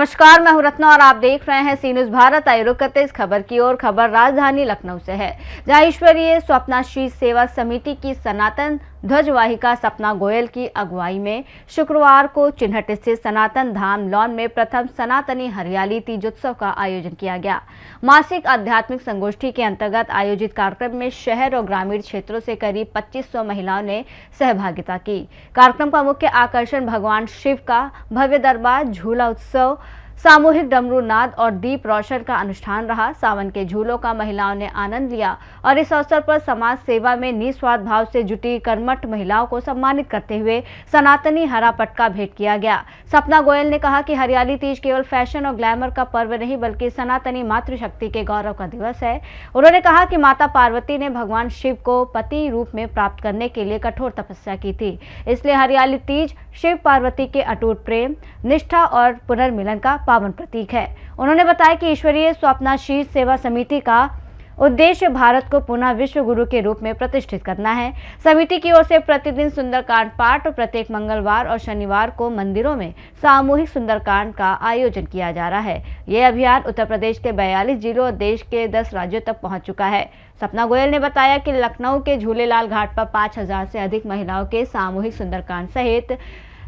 नमस्कार, मैं हूं रत्ना और आप देख रहे हैं सी न्यूज भारत। आइए रुक करते इस खबर की ओर। खबर राजधानी लखनऊ से है, जहां ईश्वरीय स्वप्नाशीष सेवा समिति की सनातन ध्वजवाहिका सपना गोयल की अगुवाई में शुक्रवार को चिन्हट स्थित सनातन धाम लॉन में प्रथम सनातनी हरियाली तीजोत्सव का आयोजन किया गया। मासिक आध्यात्मिक संगोष्ठी के अंतर्गत आयोजित कार्यक्रम में शहर और ग्रामीण क्षेत्रों से करीब 2500 महिलाओं ने सहभागिता की। कार्यक्रम का मुख्य आकर्षण भगवान शिव का भव्य दरबार, झूला उत्सव, सामूहिक डमरू नाद और दीप रोशन का अनुष्ठान रहा। सावन के झूलों का महिलाओं ने आनंद लिया और इस अवसर पर समाज सेवा में निस्वार्थ भाव से जुटी कर्मठ महिलाओं को सम्मानित करते हुए सनातनी हरा पटका भेंट किया गया। सपना गोयल ने कहा कि हरियाली तीज केवल फैशन और ग्लैमर का पर्व नहीं बल्कि सनातनी मातृशक्ति के गौरव का दिवस है। उन्होंने कहा कि माता पार्वती ने भगवान शिव को पति रूप में प्राप्त करने के लिए कठोर तपस्या की थी, इसलिए हरियाली तीज शिव पार्वती के अटूट प्रेम, निष्ठा और पुनर्मिलन का पावन प्रतीक है। उन्होंने बताया कि ईश्वरीय स्वप्नाशीष सेवा समिति का उद्देश्य भारत को पुनः विश्व गुरु के रूप में प्रतिष्ठित करना है। समिति की ओर से प्रतिदिन सुंदरकांड पाठ और प्रत्येक मंगलवार और शनिवार को मंदिरों में सामूहिक सुंदरकांड का आयोजन किया जा रहा है। यह अभियान उत्तर प्रदेश के 42 जिलों और देश के 10 राज्यों तक पहुंच चुका है। सपना गोयल ने बताया कि लखनऊ के झूलेलाल घाट पर 5000 से अधिक महिलाओं के सामूहिक सुंदरकांड सहित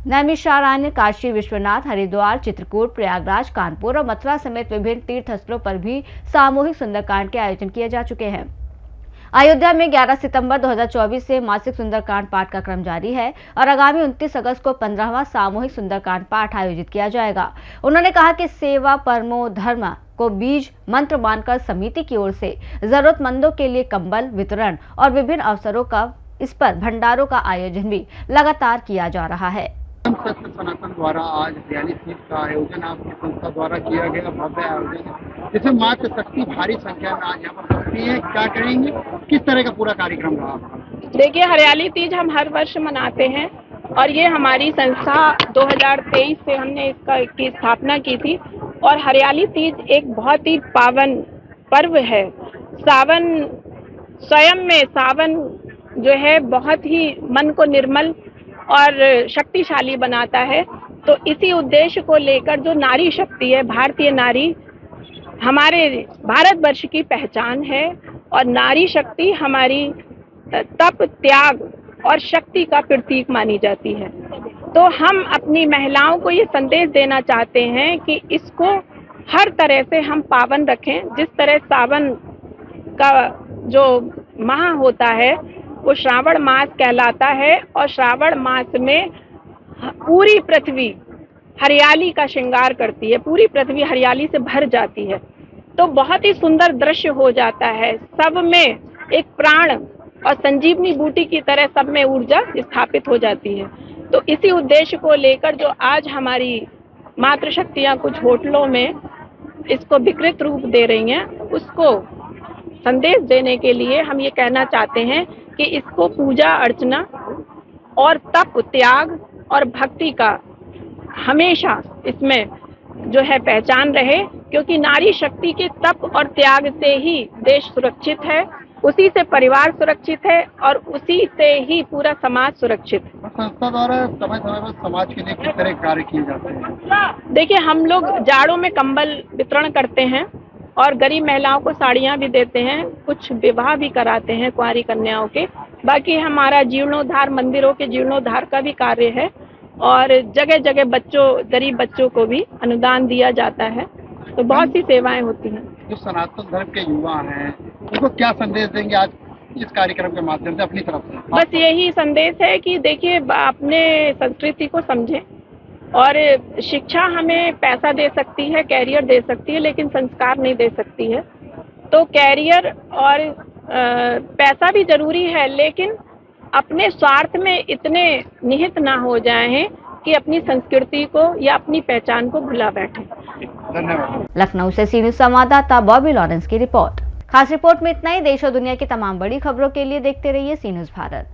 नैमिषारण्य, काशी विश्वनाथ, हरिद्वार, चित्रकूट, प्रयागराज, कानपुर और मथुरा समेत विभिन्न तीर्थ स्थलों पर भी सामूहिक सुंदरकांड के आयोजन किए जा चुके हैं। अयोध्या में 11 सितंबर 2024 से मासिक सुंदरकांड पाठ का क्रम जारी है और आगामी 29 अगस्त को 15वां सामूहिक सुंदरकांड पाठ आयोजित किया जाएगा। उन्होंने कहा कि सेवा परमो धर्म को बीज मंत्र मानकर समिति की ओर से जरूरतमंदों के लिए कंबल वितरण और विभिन्न अवसरों का इस पर भंडारों का आयोजन भी लगातार किया जा रहा है। सत्य सनातन द्वारा आज हरियाली तीज का आयोजन आपकी संस्था द्वारा किया गया, भव्य आयोजन है, जिसमें मात्र शक्ति भारी संख्या में आज यहाँ पर पहुंची है। क्या कहेंगे, किस तरह का पूरा कार्यक्रम रहा? देखिए, हरियाली तीज हम हर वर्ष मनाते हैं और ये हमारी संस्था 2023 से हमने की स्थापना की थी और हरियाली तीज एक बहुत ही पावन पर्व है। सावन स्वयं में सावन जो है बहुत ही मन को निर्मल और शक्तिशाली बनाता है। तो इसी उद्देश्य को लेकर जो नारी शक्ति है, भारतीय नारी हमारे भारतवर्ष की पहचान है और नारी शक्ति हमारी तप, त्याग और शक्ति का प्रतीक मानी जाती है। तो हम अपनी महिलाओं को ये संदेश देना चाहते हैं कि इसको हर तरह से हम पावन रखें। जिस तरह सावन का जो माह होता है वो श्रावण मास कहलाता है और श्रावण मास में पूरी पृथ्वी हरियाली का श्रृंगार करती है, पूरी पृथ्वी हरियाली से भर जाती है। तो बहुत ही सुंदर दृश्य हो जाता है, सब में एक प्राण और संजीवनी बूटी की तरह सब में ऊर्जा स्थापित हो जाती है। तो इसी उद्देश्य को लेकर जो आज हमारी मातृशक्तियां कुछ होटलों में इसको विकृत रूप दे रही हैं, उसको संदेश देने के लिए हम ये कहना चाहते हैं कि इसको पूजा अर्चना और तप, त्याग और भक्ति का हमेशा इसमें जो है पहचान रहे, क्योंकि नारी शक्ति के तप और त्याग से ही देश सुरक्षित है, उसी से परिवार सुरक्षित है और उसी से ही पूरा समाज सुरक्षित है। संस्था द्वारा समय समय पर समाज के लिए किस तरह कार्य किए जाते हैं? देखिए, हम लोग जाड़ों में कंबल वितरण करते हैं और गरीब महिलाओं को साड़ियाँ भी देते हैं, कुछ विवाह भी कराते हैं कुंवारी कन्याओं के। बाकी हमारा जीर्णोद्धार, मंदिरों के जीर्णोद्धार का भी कार्य है और जगह जगह बच्चों, गरीब बच्चों को भी अनुदान दिया जाता है। तो बहुत सी सेवाएं होती हैं। जो सनातन धर्म के युवा हैं उनको क्या संदेश देंगे आज इस कार्यक्रम के माध्यम से अपनी तरफ से? बस यही संदेश है कि देखिए, अपने संस्कृति को समझें और शिक्षा हमें पैसा दे सकती है, कैरियर दे सकती है, लेकिन संस्कार नहीं दे सकती है। तो कैरियर और पैसा भी जरूरी है, लेकिन अपने स्वार्थ में इतने निहित ना हो जाएं कि अपनी संस्कृति को या अपनी पहचान को भुला बैठें। धन्यवाद। लखनऊ से सी न्यूज संवाददाता बॉबी लॉरेंस की रिपोर्ट। खास रिपोर्ट में इतना ही। देश और दुनिया की तमाम बड़ी खबरों के लिए देखते रहिए सी न्यूज भारत।